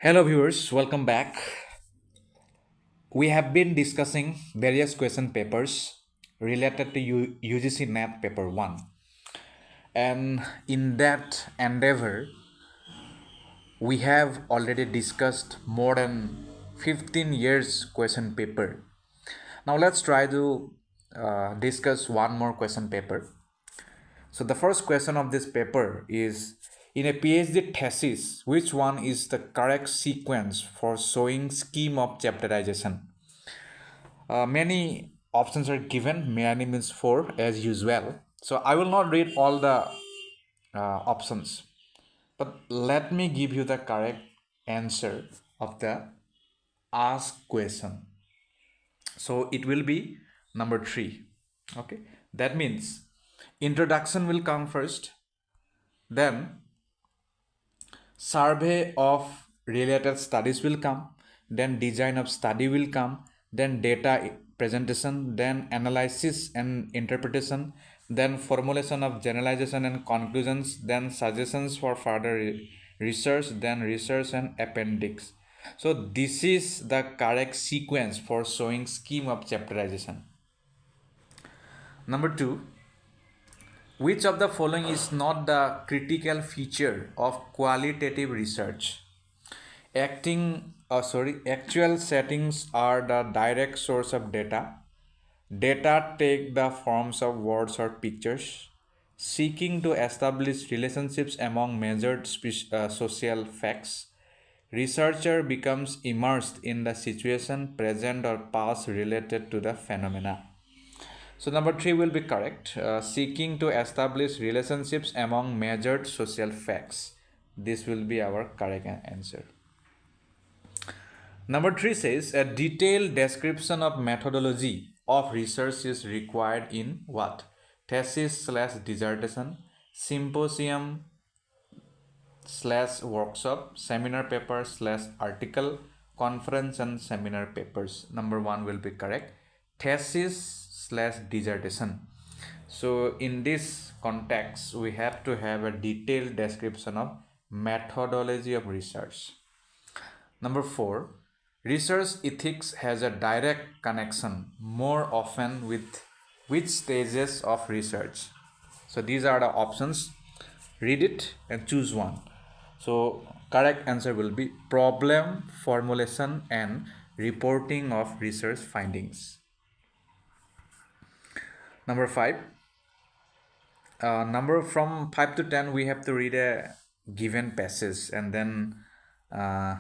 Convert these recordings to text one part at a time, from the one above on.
Hello viewers, welcome back. We have been discussing various question papers related to UGC NET paper 1. And in that endeavor, we have already discussed more than 15 years question paper. Now let's try to discuss one more question paper. So the first question of this paper is, in a PhD thesis, which one is the correct sequence for showing scheme of chapterization? Many options are given. Many means four as usual. So I will not read all the options, but let me give you the correct answer of the asked question. So it will be number three. Okay, that means introduction will come first, then survey of related studies will come, then design of study will come, then data presentation, then analysis and interpretation, then formulation of generalization and conclusions, then suggestions for further research, then research and appendix. So this is the correct sequence for showing scheme of chapterization. Number two, which of the following is not the critical feature of qualitative research? Actual settings are the direct source of data. Data take the forms of words or pictures. Seeking to establish relationships among measured social facts. Researcher becomes immersed in the situation, present or past, related to the phenomena. So number three will be correct. Seeking to establish relationships among measured social facts. This will be our correct answer. Number three says a detailed description of methodology of research is required in what? Thesis slash dissertation, symposium slash workshop, seminar paper slash article, conference and seminar papers. Number one will be correct. Thesis slash dissertation. So in this context, we have to have a detailed description of methodology of research. Number four, research ethics has a direct connection more often with which stages of research? So these are the options. Read it and choose one. So correct answer will be problem formulation and reporting of research findings. Number five, number from 5 to 10 we have to read a given passage and then uh,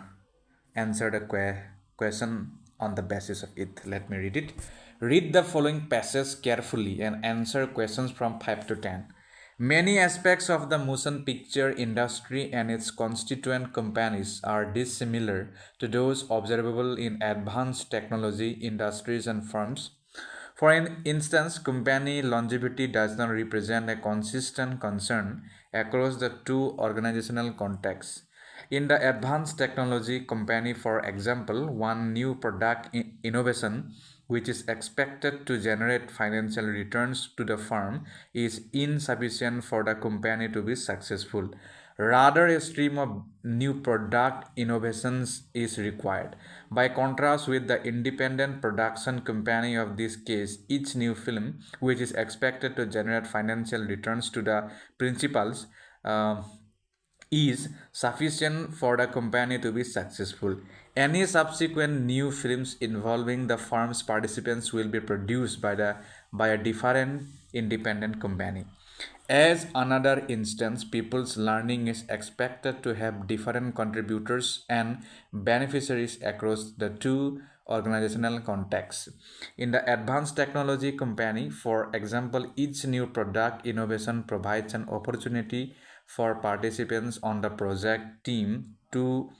answer the question on the basis of it. Let me read it. Read the following passage carefully and answer questions from 5 to 10. Many aspects of the motion picture industry and its constituent companies are dissimilar to those observable in advanced technology industries and firms. For instance, company longevity does not represent a consistent concern across the two organizational contexts. In the advanced technology company, for example, one new product innovation which is expected to generate financial returns to the firm is insufficient for the company to be successful. Rather, a stream of new product innovations is required. By contrast with the independent production company of this case, each new film, which is expected to generate financial returns to the principals, is sufficient for the company to be successful. Any subsequent new films involving the firm's participants will be produced by a different independent company. As another instance, people's learning is expected to have different contributors and beneficiaries across the two organizational contexts. In the advanced technology company, for example, each new product innovation provides an opportunity for participants on the project team to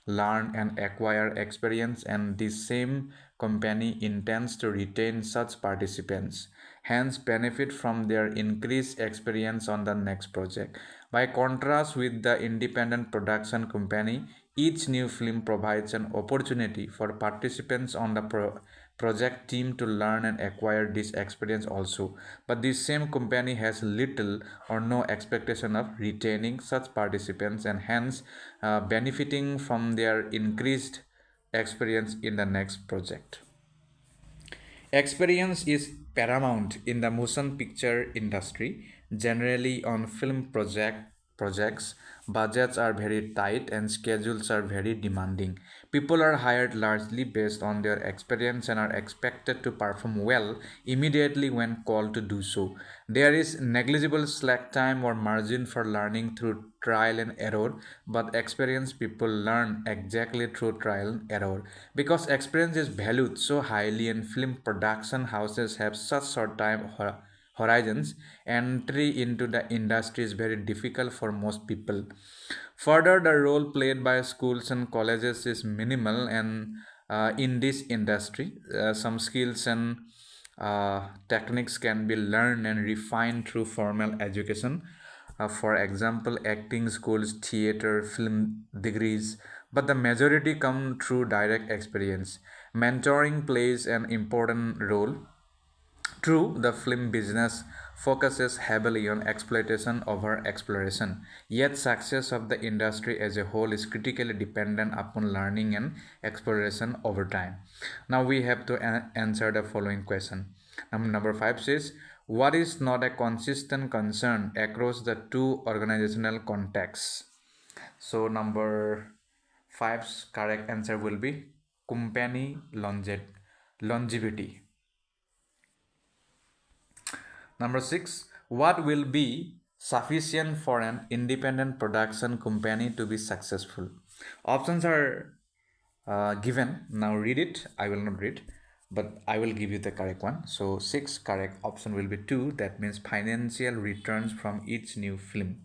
learn and acquire experience, and this same company intends to retain such participants, hence benefit from their increased experience on the next project. By contrast with the independent production company, each new film provides an opportunity for participants on the project team to learn and acquire this experience also. But this same company has little or no expectation of retaining such participants and hence benefiting from their increased experience in the next project. Experience is paramount in the motion picture industry. Generally, on film projects, budgets are very tight and schedules are very demanding. People are hired largely based on their experience and are expected to perform well immediately when called to do so. There is negligible slack time or margin for learning through trial and error, but experienced people learn exactly through trial and error. Because experience is valued so highly and film production houses have such short time horizons, entry into the industry is very difficult for most people. Further, the role played by schools and colleges is minimal, and in this industry, some skills and techniques can be learned and refined through formal education. For example, acting schools, theater, film degrees, but the majority come through direct experience. Mentoring plays an important role. True, the film business focuses heavily on exploitation over exploration, yet success of the industry as a whole is critically dependent upon learning and exploration over time. Now we have to answer the following question. Number 5 says, what is not a consistent concern across the two organizational contexts? So number 5's correct answer will be company longevity. Number 6, what will be sufficient for an independent production company to be successful? Options are given. Now read it. I will not read, but I will give you the correct one. So 6 correct option will be 2. That means financial returns from each new film.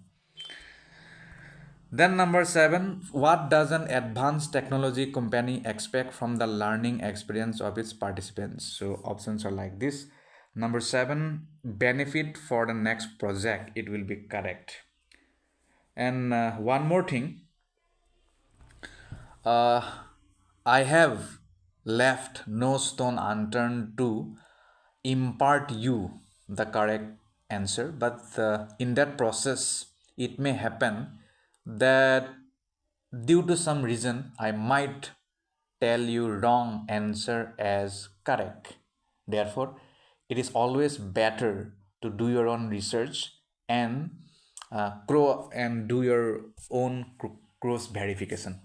Then number 7, what does an advanced technology company expect from the learning experience of its participants? So options are like this. Number 7, benefit for the next project. It will be correct. And one more thing. I have left no stone unturned to impart you the correct answer, but in that process it may happen that due to some reason I might tell you wrong answer as correct. Therefore, it is always better to do your own research and grow and do your own cross verification.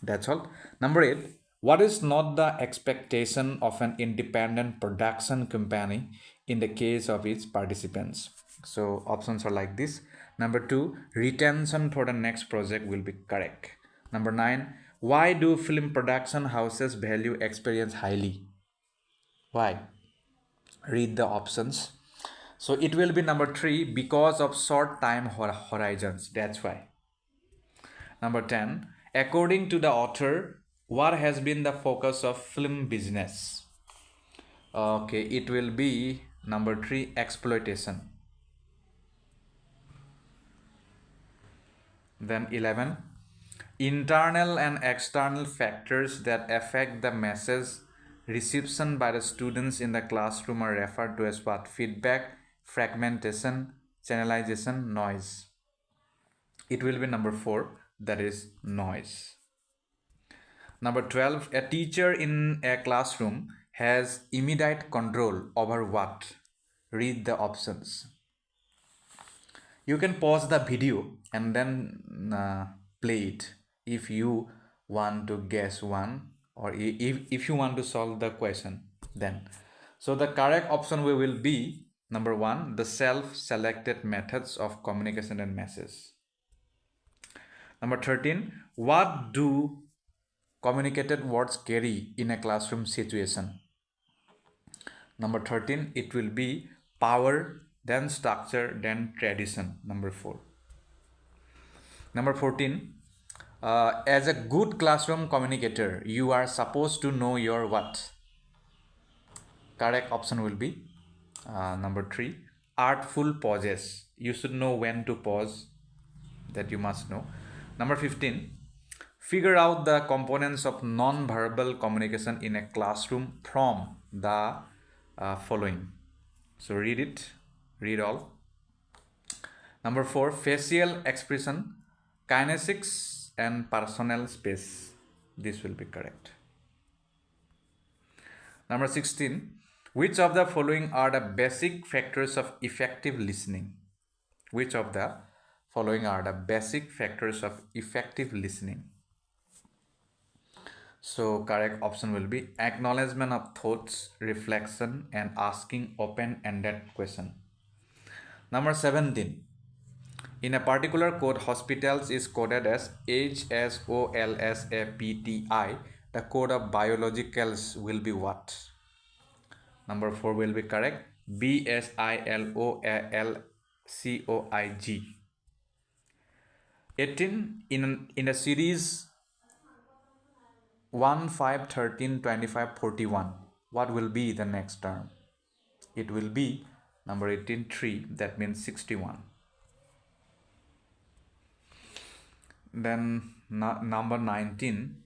That's all. Number 8, what is not the expectation of an independent production company in the case of its participants? So options are like this. Number 2, retention for the next project will be correct. Number 9, why do film production houses value experience highly? Why? Read the options. So it will be number 3, because of short time horizons. That's why. Number 10, according to the author, what has been the focus of film business? Okay, it will be number 3, exploitation. Then 11, internal and external factors that affect the message reception by the students in the classroom are referred to as what? Feedback, fragmentation, channelization, noise. It will be number 4, that is noise. Number 12, a teacher in a classroom has immediate control over what? Read the options. You can pause the video and then play it if you want to guess one, or if you want to solve the question then. So the correct option will be number 1, the self-selected methods of communication and message. Number 13, what do communicated words carry in a classroom situation? Number 13, it will be power, then structure, then tradition. Number 4. Number 14, as a good classroom communicator, you are supposed to know your what? Correct option will be number 3, artful pauses. You should know when to pause, that you must know. Number 15, Figure out the components of non-verbal communication in a classroom from the following. So read it, read all. Number 4, facial expression, kinesics, and personal space. This will be correct. Number 16, which of the following are the basic factors of effective listening? Which of the following are the basic factors of effective listening? So correct option will be acknowledgement of thoughts, reflection, and asking open-ended question. Number 17. In a particular code, hospitals is coded as HSOLSAPTI. The code of biologicals will be what? Number 4 will be correct. BSILOLCOIG. 18. In a series 1, 5, 13, 25, 41. What will be the next term? It will be number 18, 3. That means 61. Then number 19.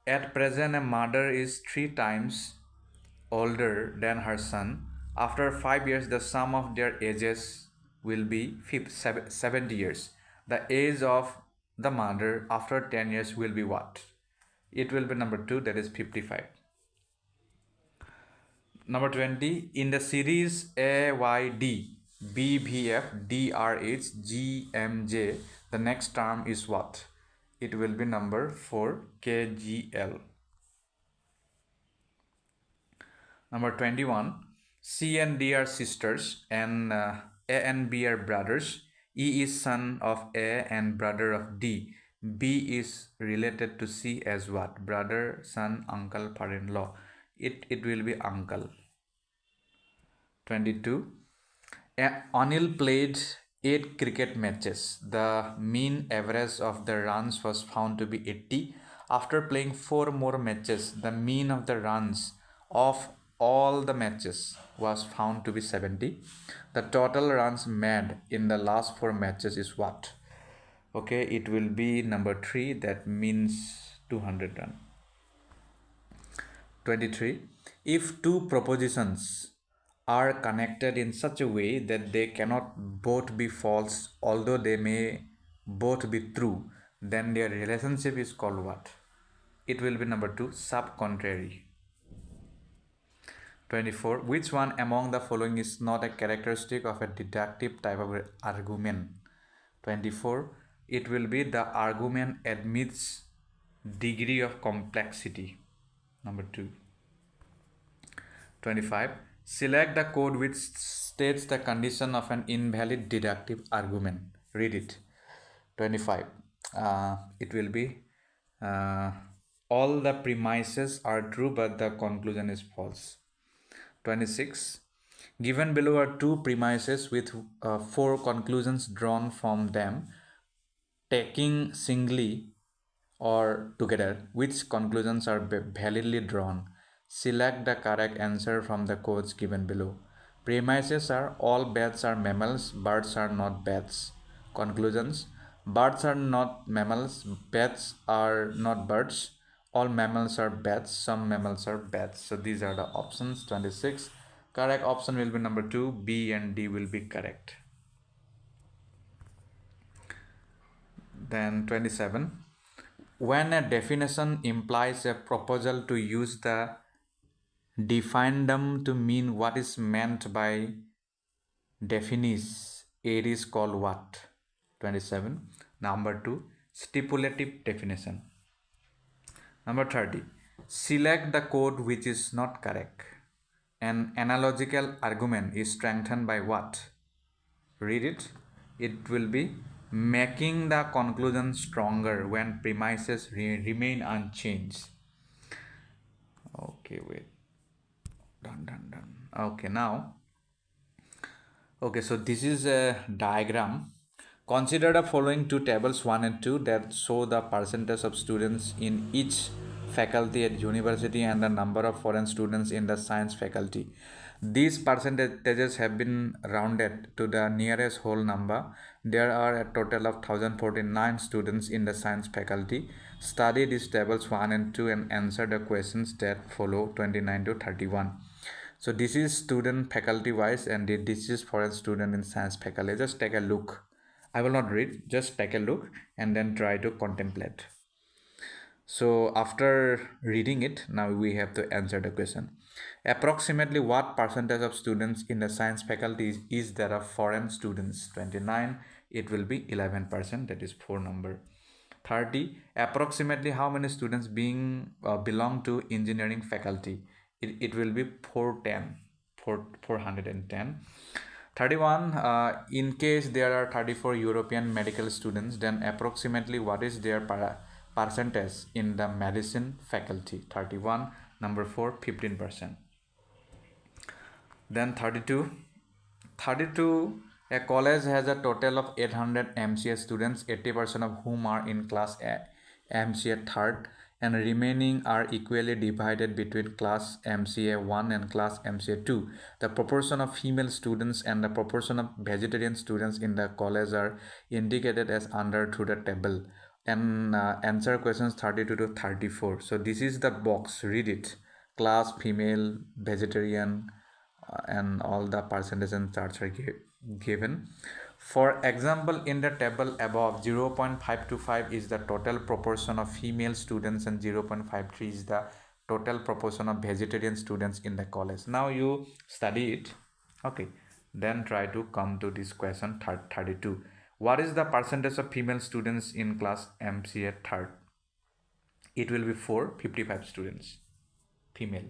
At present, a mother is 3 times older than her son. After 5 years, the sum of their ages will be 70 years. The age of the mother after 10 years will be what? It will be number 2, that is 55. Number 20, in the series AYD, BVF, DRH, GMJ, the next term is what? It will be number 4, KGL. Number 21, C and D are sisters and A and B are brothers. E is son of A and brother of D. B is related to C as what? Brother, son, uncle, father-in-law. It will be uncle. 22. Anil played 8 cricket matches. The mean average of the runs was found to be 80. After playing 4 more matches, the mean of the runs of all the matches was found to be 70. The total runs made in the last 4 matches is what? Okay, it will be number 3, that means 200 run. 23. If 2 propositions are connected in such a way that they cannot both be false, although they may both be true, then their relationship is called what? It will be number 2, sub-contrary. 24. Which one among the following is not a characteristic of a deductive type of argument? 24. It will be the argument admits degree of complexity. Number 2. 25. Select the code which states the condition of an invalid deductive argument. Read it. 25. It will be all the premises are true but the conclusion is false. 26. Given below are 2 premises with 4 conclusions drawn from them. Taking singly or together, which conclusions are validly drawn? Select the correct answer from the codes given below. Premises are all bats are mammals, birds are not bats. Conclusions: birds are not mammals, bats are not birds, all mammals are bats, some mammals are bats. So these are the options. 26. Correct option will be number 2, B and D will be correct. Then 27. When a definition implies a proposal to use the definendum to mean what is meant by definis, it is called what? 27. Number 2, stipulative definition. Number 30. Select the code which is not correct. An analogical argument is strengthened by what? Read it. It will be making the conclusion stronger when premises remain unchanged. Okay, wait. Done. Okay, now. Okay, so this is a diagram. Consider the following 2 tables, 1 and 2, that show the percentage of students in each faculty at university and the number of foreign students in the science faculty. These percentages have been rounded to the nearest whole number. There are a total of 1049 students in the science faculty. Study these tables 1 and 2 and answer the questions that follow 29 to 31. So this is student faculty wise, and this is for a student in science faculty. Just take a look. I will not read, just take a look and then try to contemplate. So after reading it, now we have to answer the question. Approximately what percentage of students in the science faculty is there of foreign students? 29, it will be 11%, that is 4 number. 30, approximately how many students belong to engineering faculty? It will be 410. 31, in case there are 34 European medical students, then approximately what is their percentage in the medicine faculty? 31, number 4, 15%. Then 32, a college has a total of 800 MCA students, 80% of whom are in class MCA third, and remaining are equally divided between class MCA 1 and class MCA 2. The proportion of female students and the proportion of vegetarian students in the college are indicated as under through the table. And answer questions 32 to 34. So this is the box, read it. Class, female, vegetarian, and all the percentage and charts are given. For example, in the table above, 0.525 is the total proportion of female students and 0.53 is the total proportion of vegetarian students in the college. Now you study it, okay, then try to come to this question 32. What is the percentage of female students in class MCA third? It will be 455 students, female.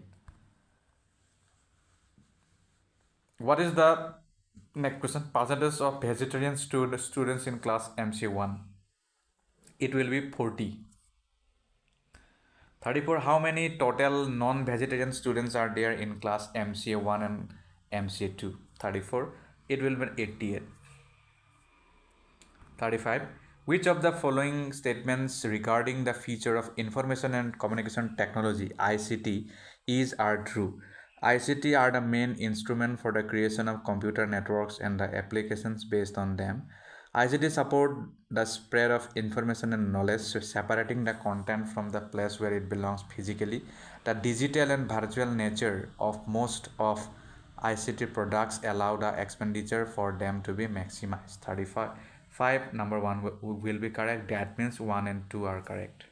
What is the next question? Percentage of vegetarian students in class MCA1? It will be 40. 34. How many total non-vegetarian students are there in class MCA1 and MCA2? 34. It will be 88. 35. Which of the following statements regarding the feature of information and communication technology (ICT) are true? ICT are the main instrument for the creation of computer networks and the applications based on them. ICT support the spread of information and knowledge, separating the content from the place where it belongs physically. The digital and virtual nature of most of ICT products allow the expenditure for them to be maximized. 35, number 1 will be correct. That means 1 and 2 are correct.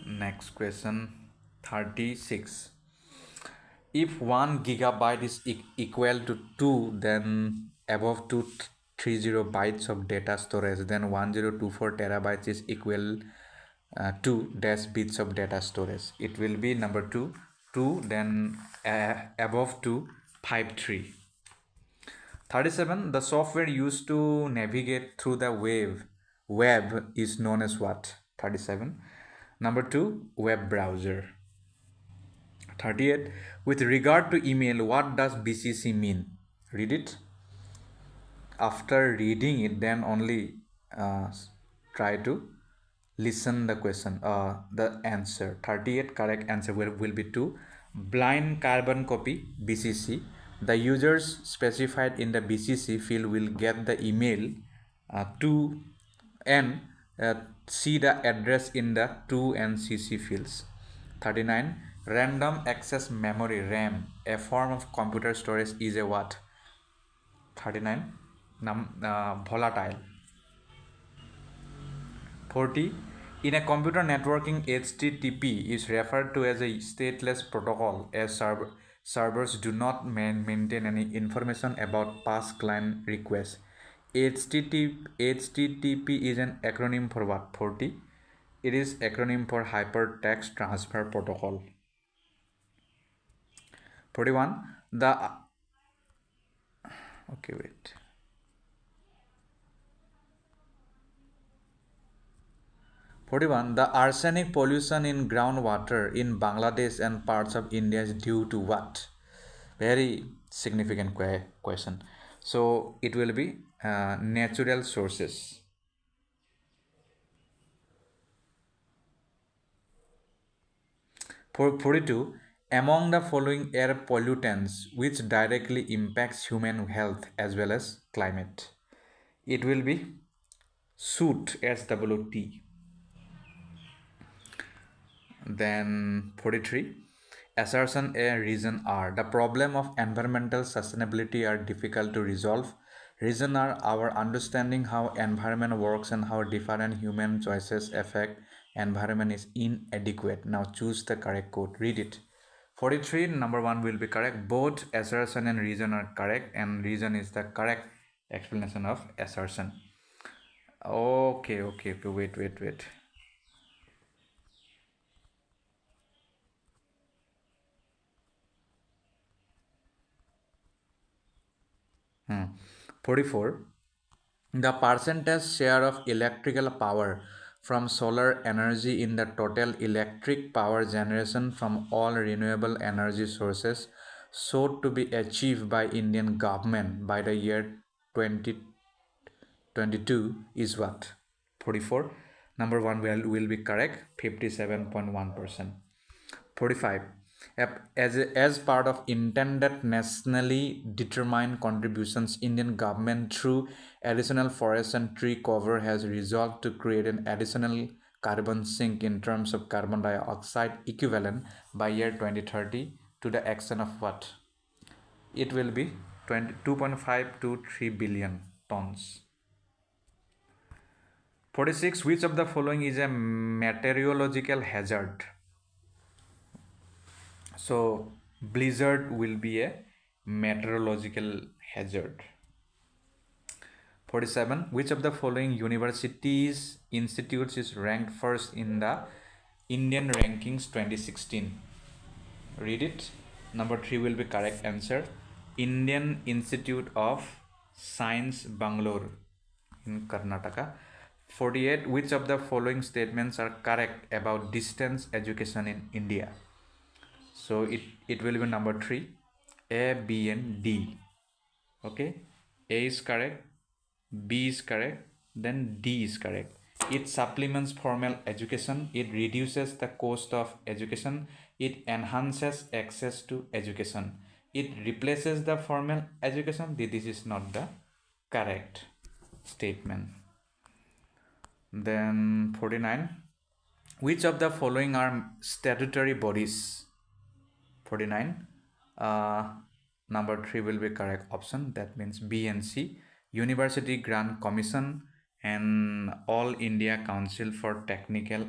Next question, 36. If 1 gigabyte is equal to 2, then above 230 bytes of data storage, then 1024 terabytes is equal to dash bits of data storage. It will be number 2, then above 253. 37. The software used to navigate through the web is known as what? 37. Number 2, web browser. 38. With regard to email, what does BCC mean? Read it. After reading it, then only try to listen the question, the answer. 38, correct answer will be 2. Blind carbon copy, BCC. The users specified in the BCC field will get the email to and see the address in the to and CC fields. 39. Random access memory, RAM, a form of computer storage, is a what? 39. Volatile. 40. In a computer networking, HTTP is referred to as a stateless protocol, as servers do not maintain any information about past client requests. HTTP is an acronym for what? 40. It is acronym for Hypertext Transfer Protocol. 41. Okay, wait. 41. The arsenic pollution in groundwater in Bangladesh and parts of India is due to what? Very significant question. So it will be natural sources. 42. Among the following air pollutants, which directly impacts human health as well as climate? It will be Suit, SWT. Then 43. Assertion A, reason R. The problem of environmental sustainability are difficult to resolve. Reason are our understanding how environment works and how different human choices affect environment is inadequate. Now choose the correct code. Read it. 43, number 1 will be correct. Both assertion and reason are correct, and reason is the correct explanation of assertion. Okay, wait. 44. The percentage share of electrical power from solar energy in the total electric power generation from all renewable energy sources sought to be achieved by Indian government by the year 2022 is what? 44. Number 1 will be correct, 57.1%. 45. As part of intended nationally determined contributions, Indian government through additional forest and tree cover has resolved to create an additional carbon sink in terms of carbon dioxide equivalent by year 2030 to the extent of what? It will be 2.5 to 3 billion tons. 46. Which of the following is a meteorological hazard? So blizzard will be a meteorological hazard. 47. Which of the following universities institutes is ranked first in the Indian rankings 2016? Read it. Number 3 will be correct answer. Indian Institute of Science, Bangalore in Karnataka. 48. Which of the following statements are correct about distance education in India? So it will be number 3, A, B and D. Okay, A is correct, B is correct, then D is correct. It supplements formal education, it reduces the cost of education, it enhances access to education, it replaces the formal education. This is not the correct statement. Then 49. Which of the following are statutory bodies? 49. Number 3 will be correct option, that means B and C. University Grant Commission and All India Council for Technical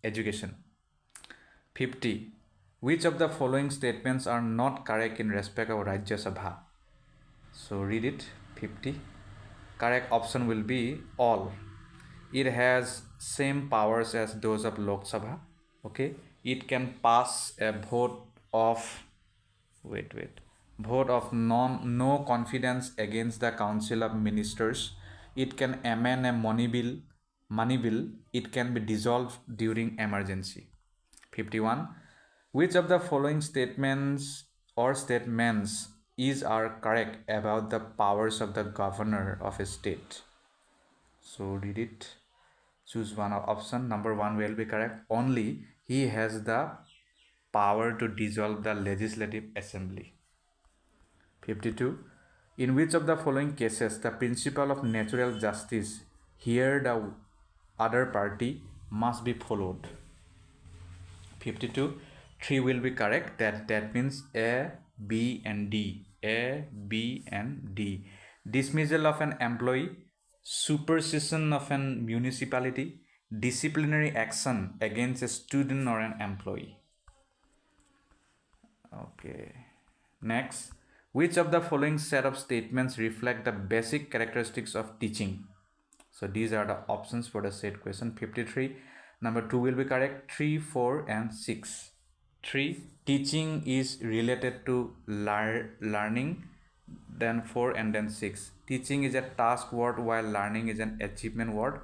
Education. 50. Which of the following statements are not correct in respect of Rajya Sabha? So read it. 50. Correct option will be all. It has same powers as those of Lok Sabha. Okay, it can pass a vote of vote of no confidence against the Council of Ministers. It can amend a money bill. It can be dissolved during emergency. 51. Which of the following statements are correct about the powers of the governor of a state? So read it. Choose one option. Number 1 will be correct. Only he has the power to dissolve the legislative assembly. 52. In which of the following cases the principle of natural justice, here the other party, must be followed? 52. 3 will be correct. That means A, B and D. A, B and D. Dismissal of an employee, supersession of an municipality, disciplinary action against a student or an employee. Okay. Next, which of the following set of statements reflect the basic characteristics of teaching? So these are the options for the set question. 53. Number 2 will be correct. 3, 4 and 6. 3. Teaching is related to learning. Then 4 and then 6. Teaching is a task word while learning is an achievement word.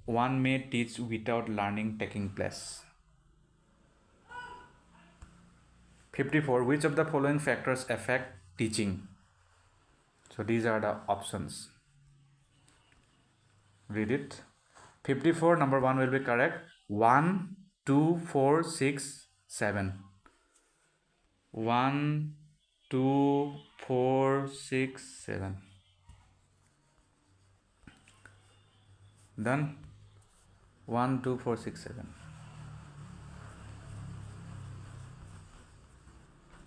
One may teach without learning taking place. 54. Which of the following factors affect teaching? So these are the options. Read it. 54. Number 1 will be correct. 1, 2, 4, 6, 7. 1, 2, 4, 6, 7. Done. 1 2 4 6 7.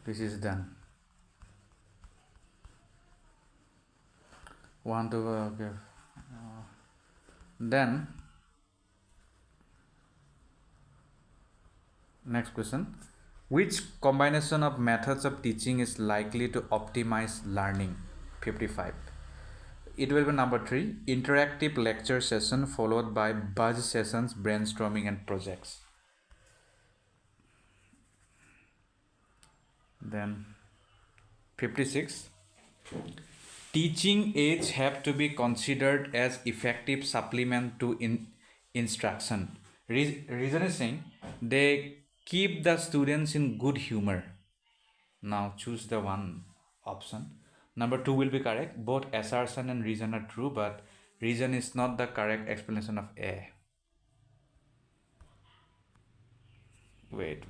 This is done. 1 2 okay. Then next question. Which combination of methods of teaching is likely to optimize learning? 55. It will be number 3, interactive lecture session followed by buzz sessions, brainstorming and projects. Then 56. Teaching aids have to be considered as effective supplement to instruction. Reason is saying they keep the students in good humor. Now choose the one option. Number 2 will be correct. Both assertion and reason are true, but reason is not the correct explanation of A. Wait.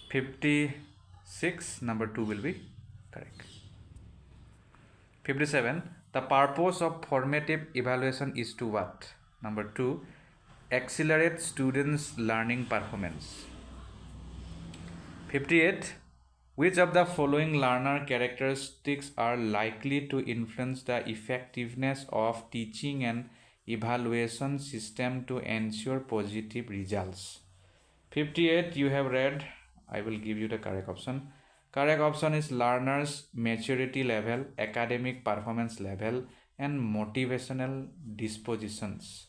56, number 2 will be correct. 57, the purpose of formative evaluation is to what? Number 2, accelerate students' learning performance. 58, which of the following learner characteristics are likely to influence the effectiveness of teaching and evaluation system to ensure positive results? 58, you have read. I will give you the correct option. Correct option is learners' maturity level, academic performance level, and motivational dispositions.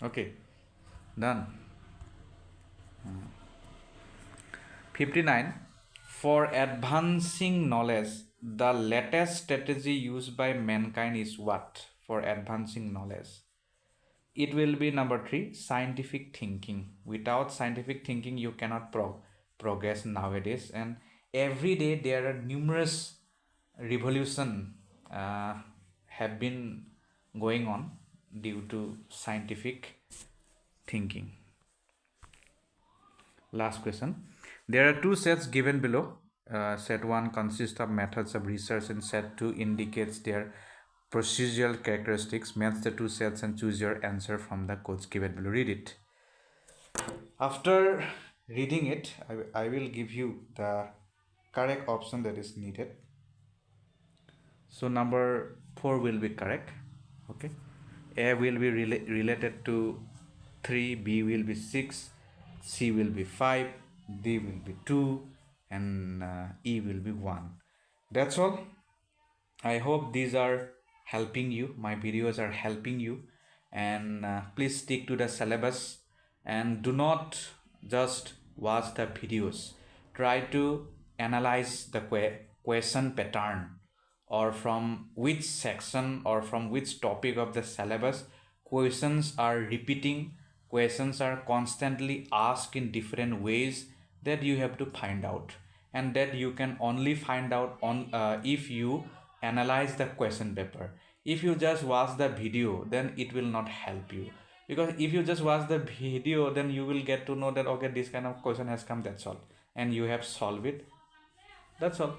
Okay, done. 59. For advancing knowledge, the latest strategy used by mankind is what? For advancing knowledge, it will be number 3, scientific thinking. Without scientific thinking, you cannot progress nowadays, and every day there are numerous revolution have been going on due to scientific thinking. Last question. There are two sets given below. Set 1 consists of methods of research and set 2 indicates their procedural characteristics. Match the two sets and choose your answer from the codes given below. Read it. After reading it, I will give you the correct option that is needed. So number 4 will be correct. Okay. A will be related to 3, B will be 6, C will be 5, D will be 2, and E will be 1. That's all. I hope these are helping you. My videos are helping you, and please stick to the syllabus and do not just watch the videos. Try to analyze the question pattern, or from which section or from which topic of the syllabus questions are repeating, questions are constantly asked in different ways, that you have to find out, and that you can only find out on if you analyze the question paper. If you just watch the video, then it will not help you, because if you just watch the video, then you will get to know that okay, this kind of question has come, that's all, and you have solved it. That's all.